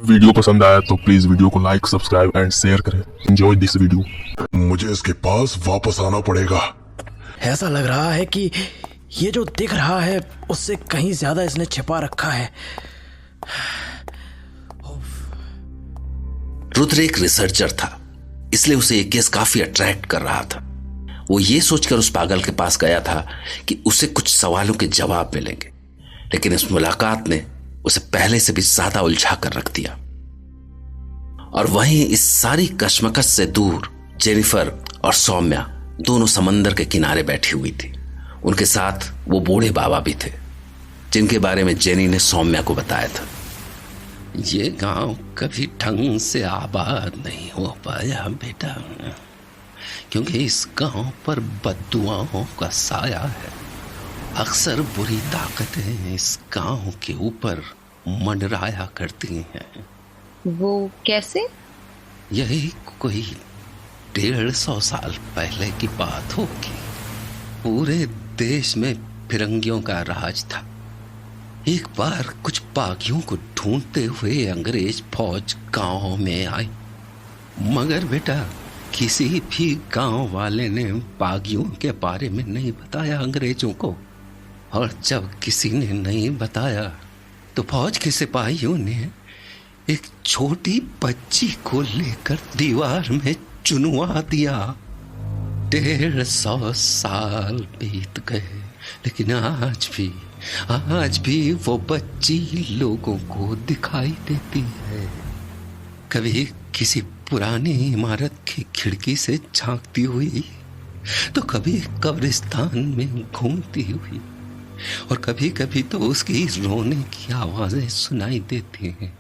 Video पसंद आया तो प्लीज वीडियो को लाइक, सब्सक्राइब एंड शेयर करें। Enjoy this video. मुझे इसके पास वापस आना पड़ेगा। ऐसा लग रहा है कि ये जो दिख रहा है उससे कहीं ज्यादा इसने छिपा रखा है। रुद्र एक रिसर्चर था, इसलिए उसे ये केस काफी अट्रैक्ट कर रहा था। वो ये सोचकर उस पागल के पास गया था कि उसे कुछ सवालों के जवाब मिलेंगे, लेकिन इस मुलाकात ने उसे पहले से भी ज्यादा उलझा कर रख दिया। और वहीं इस सारी कश्मकश से दूर जेनिफर और सौम्या दोनों समंदर के किनारे बैठी हुई थी। उनके साथ वो बूढ़े बाबा भी थे, जिनके बारे में जेनी ने सौम्या को बताया था। ये गांव कभी ढंग से आबाद नहीं हो पाया बेटा, क्योंकि इस गांव पर बद्दुआओं का साया है। अक्सर बुरी ताकतें इस गांव के ऊपर मंडराया करती हैं। वो कैसे? यही कोई 150 साल पहले की बात होगी। पूरे देश में फिरंगियों का राज था। एक बार कुछ बागियों को ढूंढते हुए अंग्रेज फौज गांव में आई, मगर बेटा किसी भी गांव वाले ने बागियों के बारे में नहीं बताया अंग्रेजों को। और जब किसी ने नहीं बताया तो फौज के सिपाहियों ने एक छोटी बच्ची को लेकर दीवार में चुनवा दिया। 150 साल बीत गए, लेकिन आज भी वो बच्ची लोगों को दिखाई देती है। कभी किसी पुरानी इमारत की खिड़की से झांकती हुई, तो कभी कब्रिस्तान में घूमती हुई, और कभी कभी तो उसकी रोने की आवाजें सुनाई देती हैं।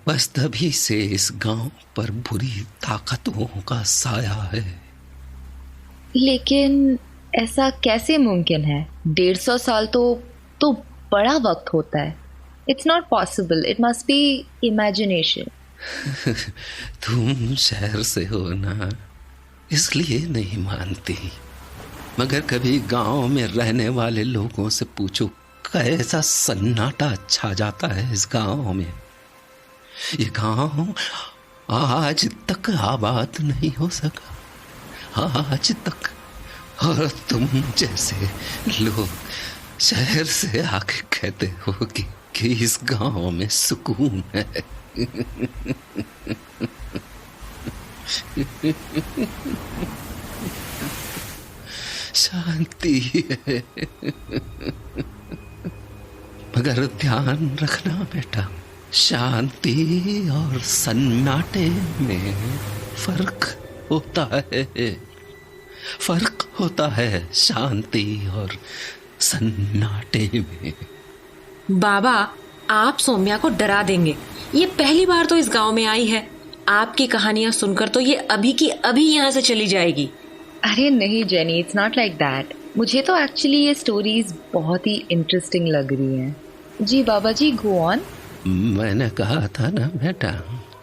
बस तभी से इस गांव पर बुरी ताकतों का साया है। लेकिन ऐसा कैसे मुमकिन है? 150 साल तो बड़ा वक्त होता है। It's not possible, it must be imagination. तुम शहर से हो ना, इसलिए नहीं मानती। मगर कभी गांव में रहने वाले लोगों से पूछो, कैसा सन्नाटा छा जाता है इस गांव में। ये गांव आज तक आबाद नहीं हो सका, आज तक। और तुम जैसे लोग शहर से आके कहते हो कि इस गांव में सुकून है। शांति है। मगर ध्यान रखना बेटा, शांति और सन्नाटे में फर्क होता है। फर्क होता है शांति और सन्नाटे में। बाबा, आप सौम्या को डरा देंगे। ये पहली बार तो इस गांव में आई है। आपकी कहानियां सुनकर तो ये अभी की अभी यहाँ से चली जाएगी। अरे नहीं jenny, it's not like that. मुझे तो एक्चुअली ये स्टोरीज बहुत ही इंटरेस्टिंग लग रही हैं। जी बाबा जी, गो ऑन। मैंने कहा था ना बेटा,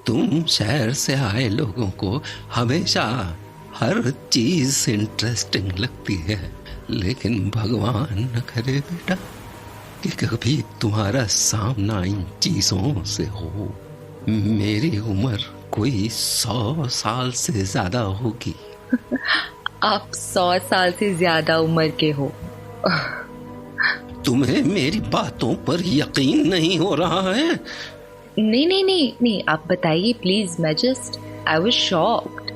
तुम शहर से आए लोगों को हमेशा हर चीज इंटरेस्टिंग लगती है, लेकिन भगवान न करे बेटा कि कभी तुम्हारा सामना इन चीजों से हो। मेरी उम्र कोई 100 साल से ज्यादा होगी। आप 100 साल से ज्यादा उम्र के हो। तुम्हें मेरी बातों पर यकीन नहीं हो रहा है? नहीं, आप बताइए प्लीज। I was shocked.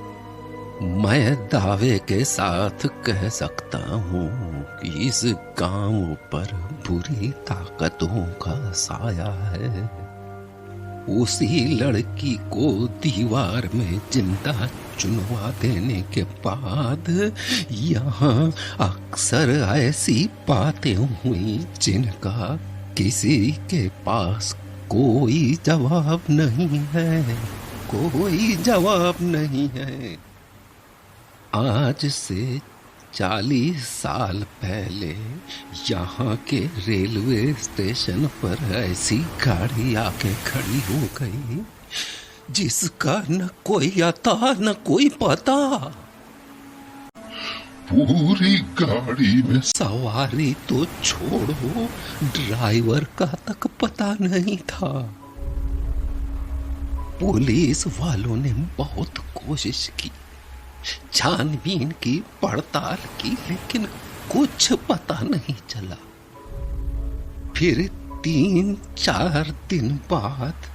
मैं दावे के साथ कह सकता हूँ कि इस गांव पर बुरी ताकतों का साया है। उसी लड़की को दीवार में जिंदा चुनवा देने के बाद यहाँ अक्सर ऐसी बातें हुई जिनका किसी के पास कोई जवाब नहीं है। कोई जवाब नहीं है। आज से 40 साल पहले यहाँ के रेलवे स्टेशन पर ऐसी गाड़ी आके खड़ी हो गई जिसका न कोई आता न कोई पता। पूरी गाड़ी में सवारी तो छोड़ो, ड्राइवर का तक पता नहीं था। पुलिस वालों ने बहुत कोशिश की, छानबीन की, पड़ताल की, लेकिन कुछ पता नहीं चला। फिर 3-4 दिन बाद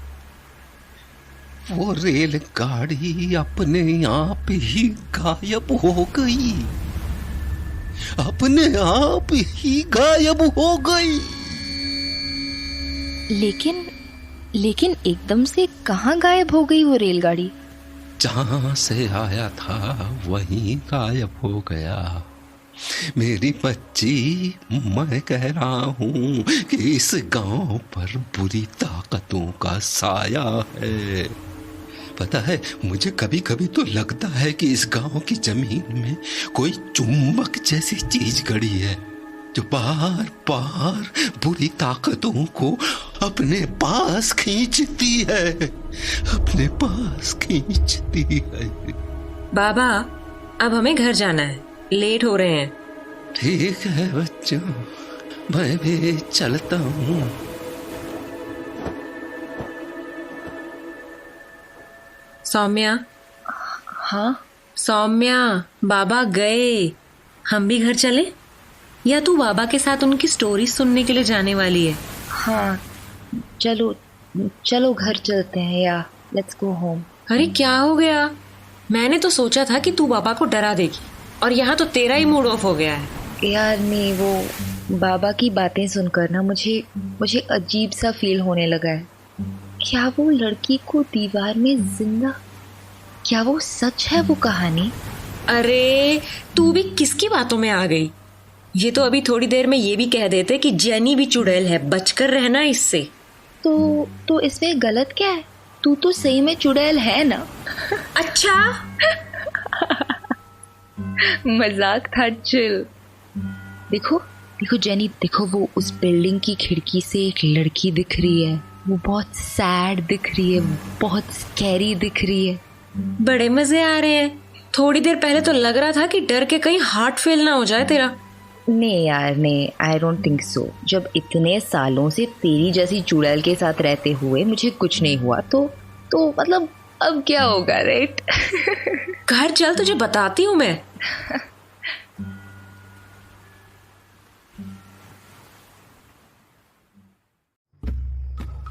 वो रेलगाड़ी अपने आप ही गायब हो गई, अपने आप ही गायब हो गई। लेकिन एकदम से कहाँ गायब हो गई वो रेलगाड़ी? जहां से आया था वहीं गायब हो गया। मेरी बच्ची, मैं कह रहा हूं कि इस गांव पर बुरी ताकतों का साया है। पता है, मुझे कभी कभी तो लगता है कि इस गांव की जमीन में कोई चुंबक जैसी चीज गड़ी है, जो बार बार बुरी ताकतों को अपने पास खींचती है, अपने पास खींचती है। बाबा, अब हमें घर जाना है, लेट हो रहे हैं। ठीक है बच्चों, मैं भी चलता हूँ। सौम्या। हाँ सौम्या, बाबा गए, हम भी घर चले? या तू बाबा के साथ उनकी स्टोरी सुनने के लिए जाने वाली है? हाँ, चलो घर चलते हैं, या लेट्स गो होम। अरे क्या हो गया? मैंने तो सोचा था कि तू बाबा को डरा देगी, और यहाँ तो तेरा ही मूड ऑफ हो गया है। यार नहीं, वो बाबा की बातें सुनकर ना मुझे अजीब सा फील होने लगा है। क्या वो लड़की को दीवार में जिंदा, क्या वो सच है वो कहानी? अरे तू भी किसकी बातों में आ गई? ये तो अभी थोड़ी देर में ये भी कह देते कि जेनी भी चुड़ैल है, बचकर रहना इससे। तो इसमें गलत क्या है? तू तो सही में चुड़ैल है ना? अच्छा। मजाक था, चिल। देखो जेनी, देखो वो उस बिल्डिंग की खिड़की से एक लड़की दिख रही है। वो बहुत सैड दिख रही है, बहुत स्कैरी दिख रही है। बड़े मजे आ रहे हैं। थोड़ी देर पहले तो लग रहा था कि डर के कहीं हार्ट फेल ना हो जाए तेरा। नहीं यार, नहीं, आई डोंट थिंक सो। जब इतने सालों से तेरी जैसी चुड़ैल के साथ रहते हुए मुझे कुछ नहीं हुआ तो मतलब अब क्या होगा, राइट? घर चल, तुझे बताती हूँ मैं।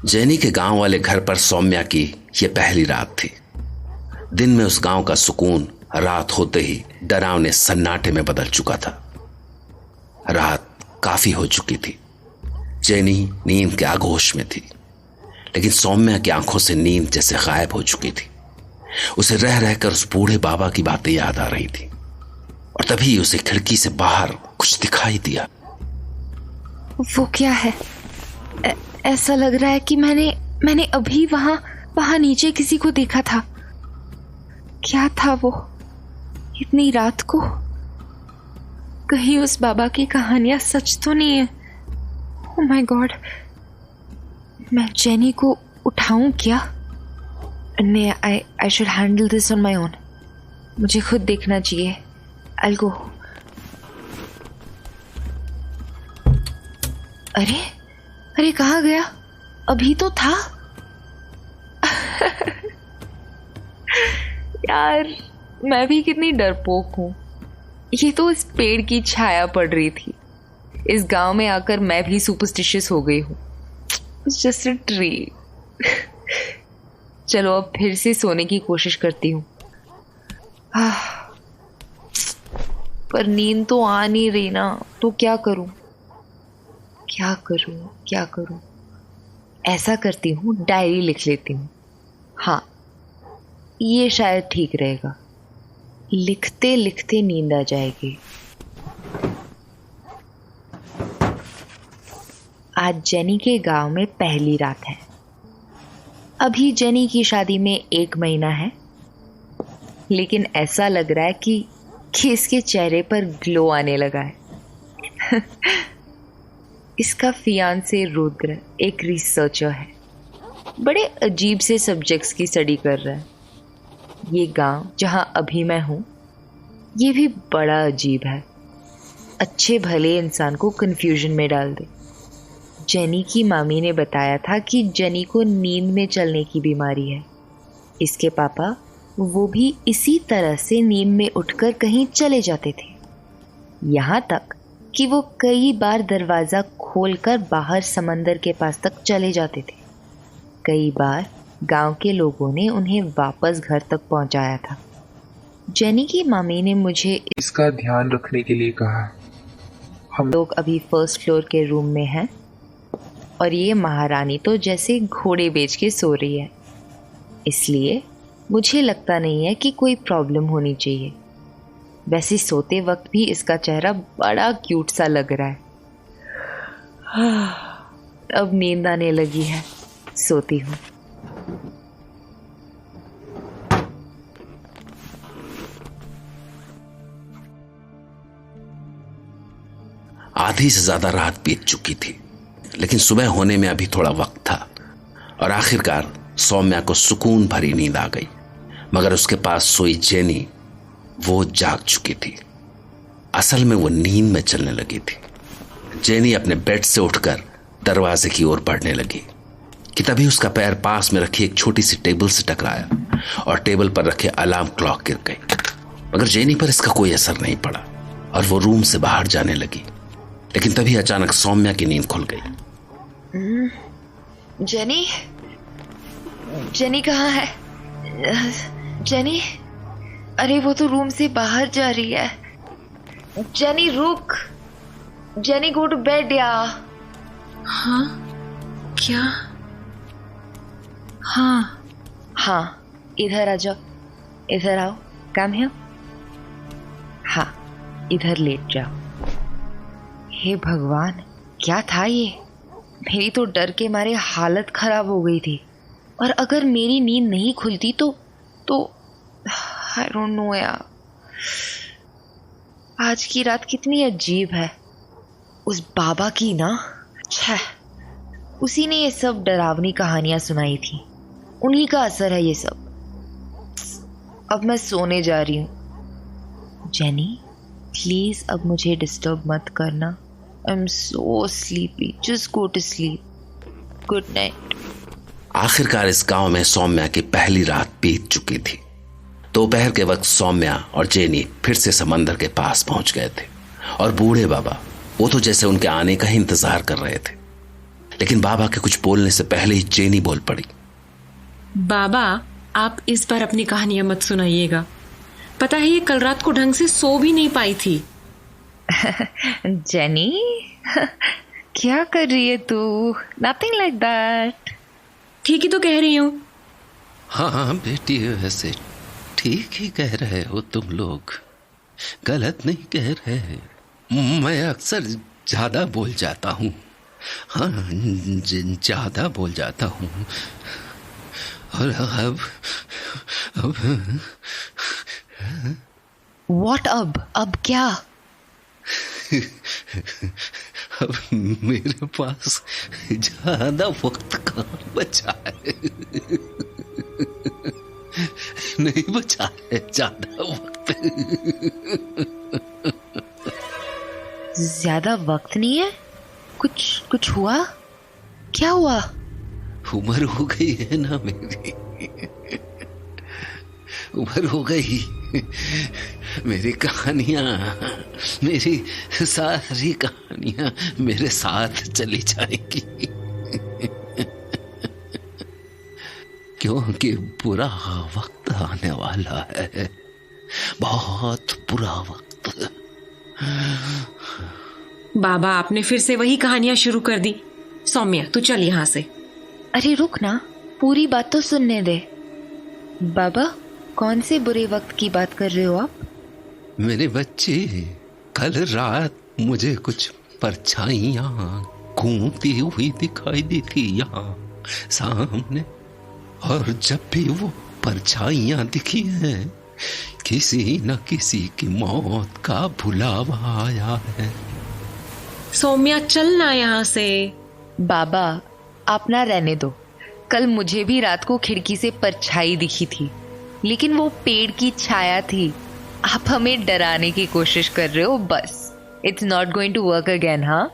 जेनी के गांव वाले घर पर सौम्या की यह पहली रात थी। दिन में उस गांव का सुकून रात होते ही डरावने सन्नाटे में बदल चुका था। रात काफी हो चुकी थी। जेनी नींद के आगोश में थी, लेकिन सौम्या की आंखों से नींद जैसे गायब हो चुकी थी। उसे रह रहकर उस बूढ़े बाबा की बातें याद आ रही थी, और तभी उसे खिड़की से बाहर कुछ दिखाई दिया। वो क्या है? ऐसा लग रहा है कि मैंने अभी वहां नीचे किसी को देखा था। क्या था वो इतनी रात को? कहीं उस बाबा की कहानियां सच तो नहीं है? ओह माय गॉड, मैं जेनी को उठाऊं क्या? नहीं, I should handle this on my own. मुझे खुद देखना चाहिए। I'll go। अरे कहाँ गया? अभी तो था। यार मैं भी कितनी डरपोक हूँ। ये तो इस पेड़ की छाया पड़ रही थी। इस गांव में आकर मैं भी सुपरस्टिशियस हो गई हूँ। It's just a tree। चलो अब फिर से सोने की कोशिश करती हूँ। पर नींद तो आ नहीं रही ना, तो क्या करूं? ऐसा करती हूँ, डायरी लिख लेती हूँ। हाँ, ये शायद ठीक रहेगा। लिखते लिखते नींद आ जाएगी। आज जेनी के गांव में पहली रात है। अभी जेनी की शादी में 1 महीना है, लेकिन ऐसा लग रहा है कि इसके चेहरे पर ग्लो आने लगा है। इसका फियांसे रुद्र एक रिसर्चर है, बड़े अजीब से सब्जेक्ट्स की स्टडी कर रहा है। ये गांव जहां अभी मैं हूं, ये भी बड़ा अजीब है। अच्छे भले इंसान को कंफ्यूजन में डाल दे। जेनी की मामी ने बताया था कि जेनी को नींद में चलने की बीमारी है। इसके पापा वो भी इसी तरह से नींद में उठकर कहीं चले जाते थे। यहाँ तक कि वो कई बार दरवाज़ा खोलकर बाहर समंदर के पास तक चले जाते थे। कई बार गांव के लोगों ने उन्हें वापस घर तक पहुंचाया था। जेनी की मामी ने मुझे इसका ध्यान रखने के लिए कहा। हम लोग अभी फर्स्ट फ्लोर के रूम में हैं और ये महारानी तो जैसे घोड़े बेच के सो रही है, इसलिए मुझे लगता नहीं है कि कोई प्रॉब्लम होनी चाहिए। वैसे सोते वक्त भी इसका चेहरा बड़ा क्यूट सा लग रहा है। अब नींद आने लगी है, सोती हूँ। आधी से ज्यादा रात बीत चुकी थी, लेकिन सुबह होने में अभी थोड़ा वक्त था और आखिरकार सौम्या को सुकून भरी नींद आ गई। मगर उसके पास सोई जेनी वो जाग चुकी थी। असल में वो नींद में चलने लगी थी। जेनी अपने बेड से उठकर दरवाजे की ओर बढ़ने लगी कि तभी उसका पैर पास में रखी एक छोटी सी टेबल से टकराया और टेबल पर रखे अलार्म क्लॉक गिर गई। मगर जेनी पर इसका कोई असर नहीं पड़ा और वो रूम से बाहर जाने लगी। लेकिन तभी अचानक सौम्या की नींद खुल गई। जेनी, जेनी कहाँ है? जेनी, अरे वो तो रूम से बाहर जा रही है। जेनी रुक, जेनी गो टू बेड या। हाँ क्या? हाँ इधर आ जाओ, इधर आओ, कम हियर। हाँ इधर लेट जाओ। हे भगवान, क्या था ये? मेरी तो डर के मारे हालत खराब हो गई थी। और अगर मेरी नींद नहीं खुलती तो आई डोंट नो यार। आज की रात कितनी अजीब है। उस बाबा की ना, छह, उसी ने ये सब डरावनी कहानियां सुनाई थी। उन्हीं का असर है ये सब। अब मैं सोने जा रही हूँ। जेनी प्लीज अब मुझे डिस्टर्ब मत करना। I am so sleepy, just go to sleep. Good night. आखिरकार इस गांव में सौम्या की पहली रात बीत चुकी थी। दोपहर के वक्त सौम्या और जेनी फिर से समंदर के पास पहुंच गए थे और बूढ़े बाबा वो तो जैसे उनके आने का ही इंतजार कर रहे थे। लेकिन बाबा के कुछ बोलने से पहले ही जेनी बोल पड़ी। बाबा, आप इस बार अपनी कहानियां मत सुनाइएगा। पता है ये कल रात को ढंग से सो भी नहीं पाई थी। जेनी क्या कर रही है तू? Nothing like that. ठीक ही तो कह रही हूँ। हाँ बेटी, वैसे ठीक ही कह रहे हो तुम लोग, गलत नहीं कह रहे। मैं अक्सर ज्यादा बोल जाता हूँ। हाँ ज्यादा बोल जाता हूँ। और अब What अब क्या? अब मेरे पास ज्यादा वक्त कहाँ बचा है। नहीं बचा है ज्यादा वक्त। ज्यादा वक्त नहीं है? कुछ हुआ? क्या हुआ? उम्र हो गई है ना मेरी, उम्र हो गई। मेरी कहानियां, मेरी सारी कहानियां मेरे साथ चली जाएगी। क्योंकि बुरा वक्त आने वाला है, बहुत बुरा वक्त। बाबा, आपने फिर से वही कहानियां शुरू कर दी। सौम्या तू चल यहाँ से। अरे रुक ना, पूरी बात तो सुनने दे। बाबा, कौन से बुरे वक्त की बात कर रहे हो आप? मेरे बच्चे, कल रात मुझे कुछ परछाइयां घूमती हुई दिखाई दी थी यहाँ सामने। और जब भी वो परछाइयां दिखी हैं, किसी न किसी की मौत का बुलावा आया है। सौम्या चल ना यहाँ से। बाबा, आप ना रहने दो। कल मुझे भी रात को खिड़की से परछाई दिखी थी, लेकिन वो पेड़ की छाया थी। आप हमें डराने की कोशिश कर रहे हो बस। It's not going to work again, हाँ?